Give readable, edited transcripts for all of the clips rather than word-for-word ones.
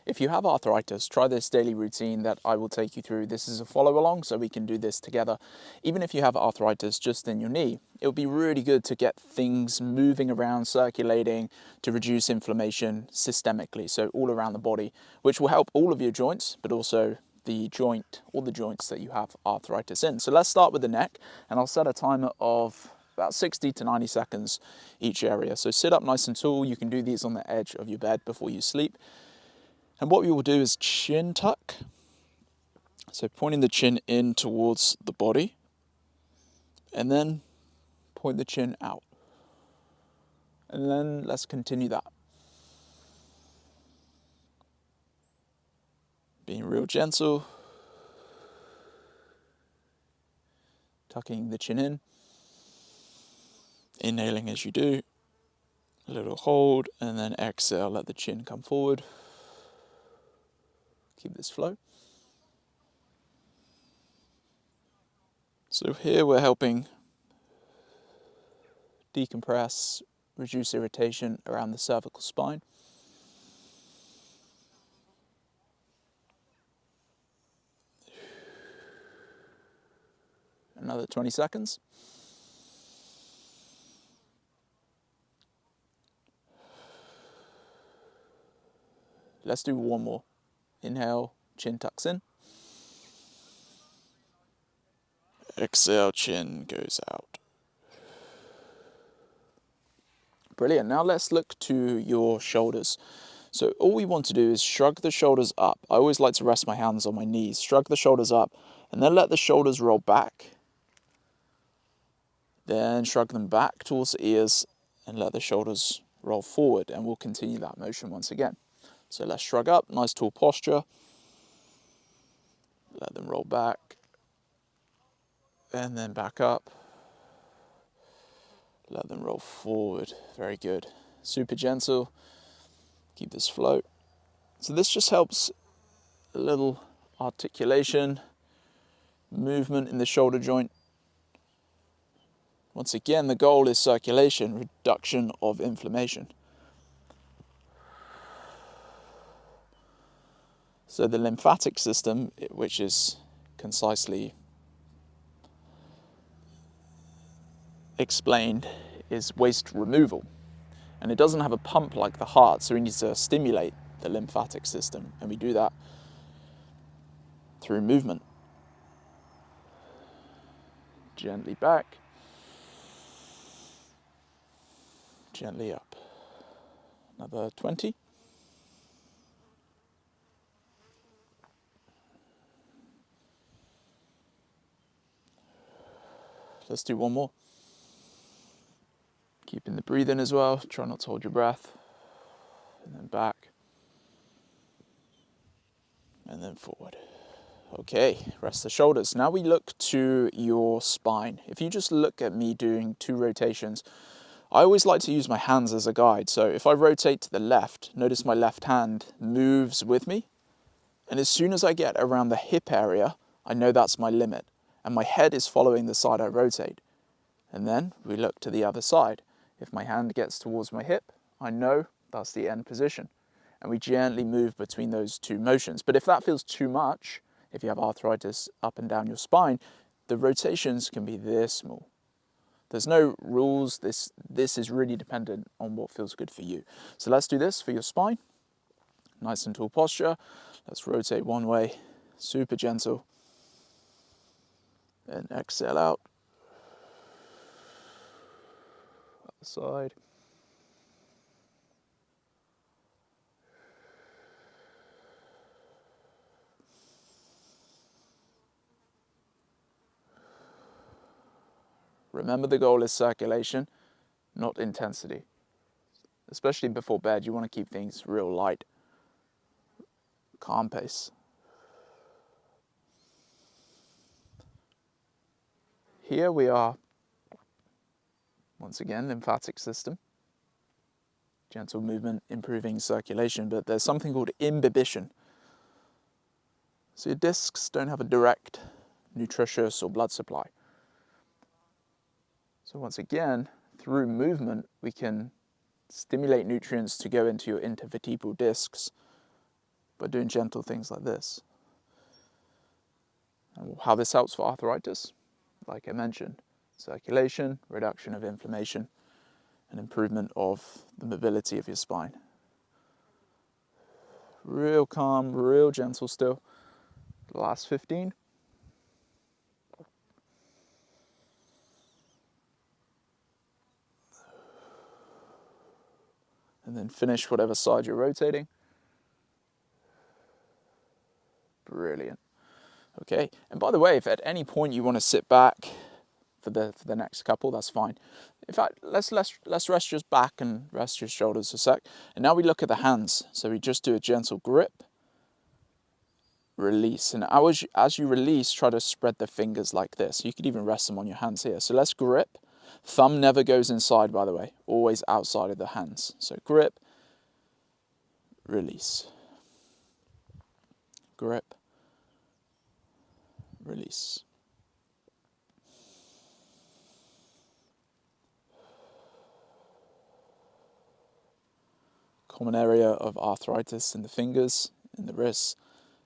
If you have arthritis, try this daily routine that I will take you through. This is a follow along, so we can do this together. Even if you have arthritis just in your knee, it would be really good to get things moving around, circulating, to reduce inflammation systemically, so all around the body, which will help all of your joints, but also the joint, all the joints that you have arthritis in. So let's start with the neck, and I'll set a timer of about 60 to 90 seconds each area. So sit up nice and tall. You can do these on the edge of your bed before you sleep. And what we will do is chin tuck. So pointing the chin in towards the body, and then point the chin out. And then let's continue that. Being real gentle. Tucking the chin in. Inhaling as you do. A little hold, and then exhale, let the chin come forward. Keep this flow. So here we're helping decompress, reduce irritation around the cervical spine. Another 20 seconds. Let's do one more. Inhale, chin tucks in. Exhale, chin goes out. Brilliant. Now let's look to your shoulders. So all we want to do is shrug the shoulders up. I always like to rest my hands on my knees. Shrug the shoulders up, and then let the shoulders roll back. Then shrug them back towards the ears, and let the shoulders roll forward. And we'll continue that motion once again. So let's shrug up, nice tall posture. Let them roll back, and then back up. Let them roll forward. Very good. Super gentle. Keep this flow. So this just helps a little articulation, movement in the shoulder joint. Once again, the goal is circulation, reduction of inflammation. So the lymphatic system, which is concisely explained, is waste removal. And it doesn't have a pump like the heart, so we need to stimulate the lymphatic system. And we do that through movement. Gently back. Gently up. Another 20. Let's do one more. Keeping the breathe in as well. Try not to hold your breath. And then back. And then forward. Okay, rest the shoulders. Now we look to your spine. If you just look at me doing 2 rotations, I always like to use my hands as a guide. So if I rotate to the left, notice my left hand moves with me. And as soon as I get around the hip area, I know that's my limit. And my head is following the side I rotate. And then we look to the other side. If my hand gets towards my hip, I know that's the end position. And we gently move between those 2 motions. But if that feels too much, if you have arthritis up and down your spine, the rotations can be this small. There's no rules. This is really dependent on what feels good for you. So let's do this for your spine. Nice and tall posture. Let's rotate one way, super gentle. And exhale out. Other side. Remember, the goal is circulation, not intensity. Especially before bed, you want to keep things real light. Calm pace. Here we are, once again, lymphatic system. Gentle movement, improving circulation, but there's something called imbibition. So your discs don't have a direct, nutritious or blood supply. So once again, through movement, we can stimulate nutrients to go into your intervertebral discs by doing gentle things like this. And how this helps for arthritis, like I mentioned, circulation, reduction of inflammation, and improvement of the mobility of your spine. Real calm, real gentle still. The last 15. And then finish whatever side you're rotating. Brilliant. Okay, and by the way, if at any point you want to sit back for the next couple, that's fine. In fact, let's rest your back and rest your shoulders a sec. And now we look at the hands. So we just do a gentle grip, release. And as you release, try to spread the fingers like this. You could even rest them on your hands here. So let's grip. Thumb never goes inside, by the way, always outside of the hands. So grip, release. Grip, release. Common area of arthritis in the fingers, in the wrists.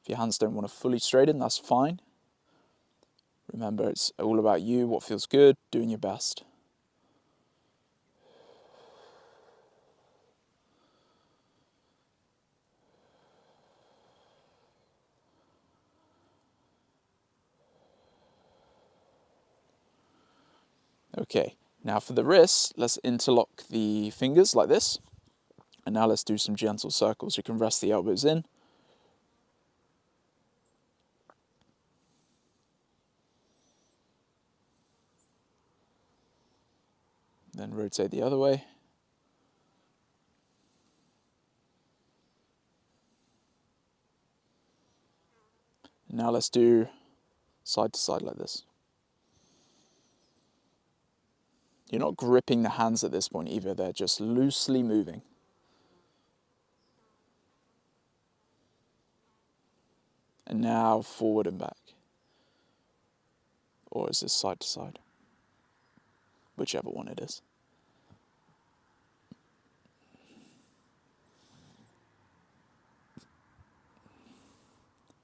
If your hands don't want to fully straighten, that's fine. Remember, it's all about you, what feels good, doing your best. Okay, now for the wrists, let's interlock the fingers like this. And now let's do some gentle circles. You can rest the elbows in. Then rotate the other way. Now let's do side to side like this. You're not gripping the hands at this point either, they're just loosely moving. And now forward and back. Or is this side to side? Whichever one it is.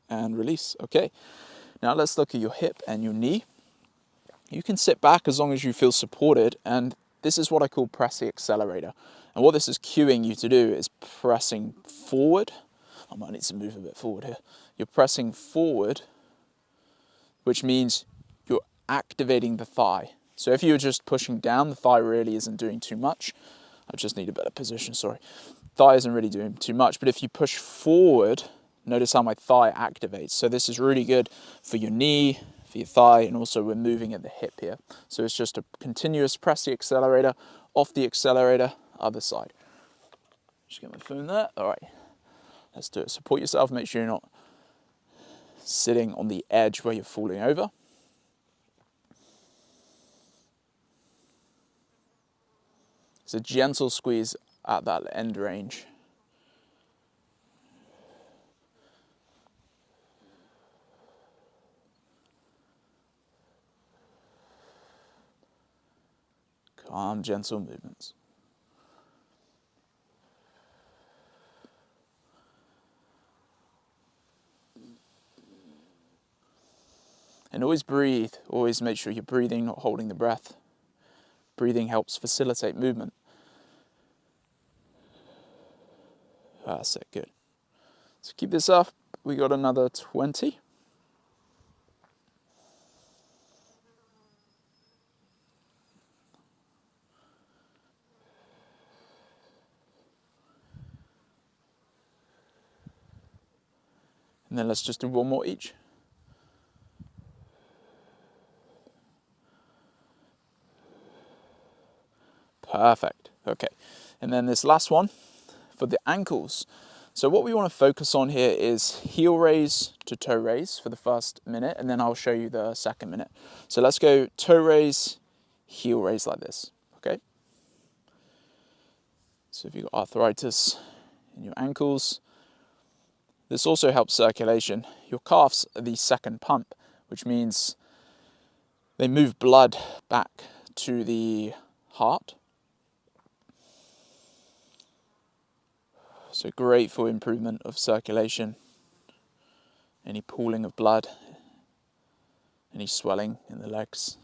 And release. Okay, now let's look at your hip and your knee. You can sit back as long as you feel supported, and this is what I call press the accelerator. And what this is cueing you to do is pressing forward. I might need to move a bit forward here. You're pressing forward, which means you're activating the thigh. So if you're just pushing down, the thigh really isn't doing too much. I just need a better position, sorry. Thigh isn't really doing too much, but if you push forward, notice how my thigh activates. So this is really good for your knee, for your thigh, and also we're moving at the hip here. So it's just a continuous press the accelerator, off the accelerator, other side. Just get my phone there. All right, let's do it. Support yourself, make sure you're not sitting on the edge where you're falling over. It's a gentle squeeze at that end range. Calm, gentle movements. And always breathe. Always make sure you're breathing, not holding the breath. Breathing helps facilitate movement. That's it, good. So keep this up. We got another 20. And then let's just do one more each. Perfect. Okay. And then this last one for the ankles. So what we want to focus on here is heel raise to toe raise for the first minute, and then I'll show you the second minute. So let's go toe raise, heel raise like this. Okay. So if you've got arthritis in your ankles, this also helps circulation. Your calves are the second pump, which means they move blood back to the heart. So great for improvement of circulation, any pooling of blood, any swelling in the legs.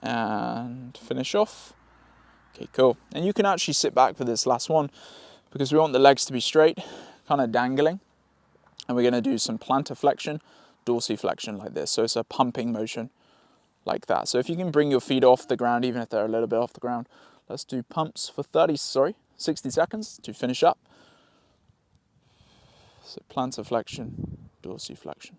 And finish off. Okay, cool. And you can actually sit back for this last one because we want the legs to be straight, kind of dangling. And we're going to do some plantar flexion, dorsiflexion like this. So it's a pumping motion like that. So if you can bring your feet off the ground, even if they're a little bit off the ground, let's do pumps for 60 seconds to finish up. So plantar flexion, dorsiflexion.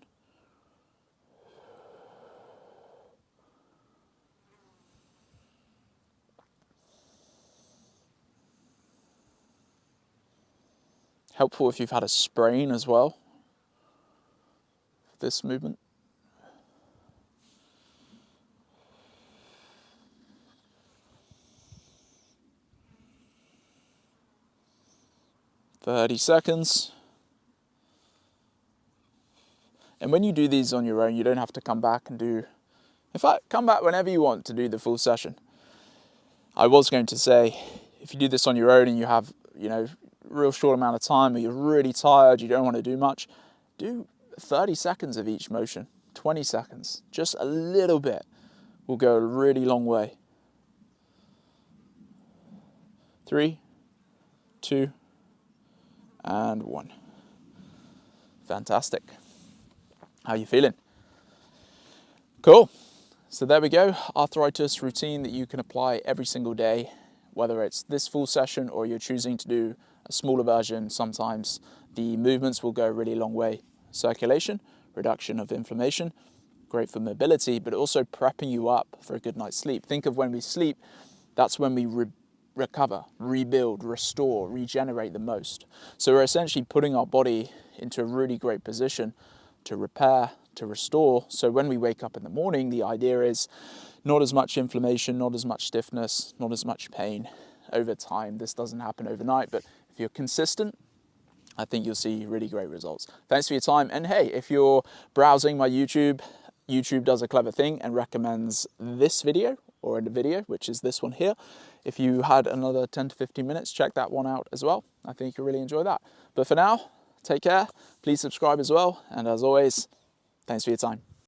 Helpful if you've had a sprain as well, this movement. "30 seconds. And when you do these on your own, you don't have to come back and do, in fact, come back whenever you want to do the full session. I was going to say, if you do this on your own and you have, real short amount of time, or you're really tired, you don't want to do much, do 30 seconds of each motion, 20 seconds, just a little bit will go a really long way. 3, 2, and 1. Fantastic. How are you feeling? Cool. So there we go, arthritis routine that you can apply every single day, whether it's this full session or you're choosing to do a smaller version. Sometimes the movements will go a really long way. Circulation, reduction of inflammation, great for mobility, but also prepping you up for a good night's sleep. Think of when we sleep, that's when we recover, rebuild, restore, regenerate the most. So we're essentially putting our body into a really great position to repair, to restore. So when we wake up in the morning, the idea is not as much inflammation, not as much stiffness, not as much pain over time. This doesn't happen overnight, but if you're consistent, I think you'll see really great results. Thanks for your time. And hey, if you're browsing my YouTube, YouTube does a clever thing and recommends this video or a video, which is this one here. If you had another 10 to 15 minutes, check that one out as well. I think you'll really enjoy that. But for now, take care. Please subscribe as well. And as always, thanks for your time.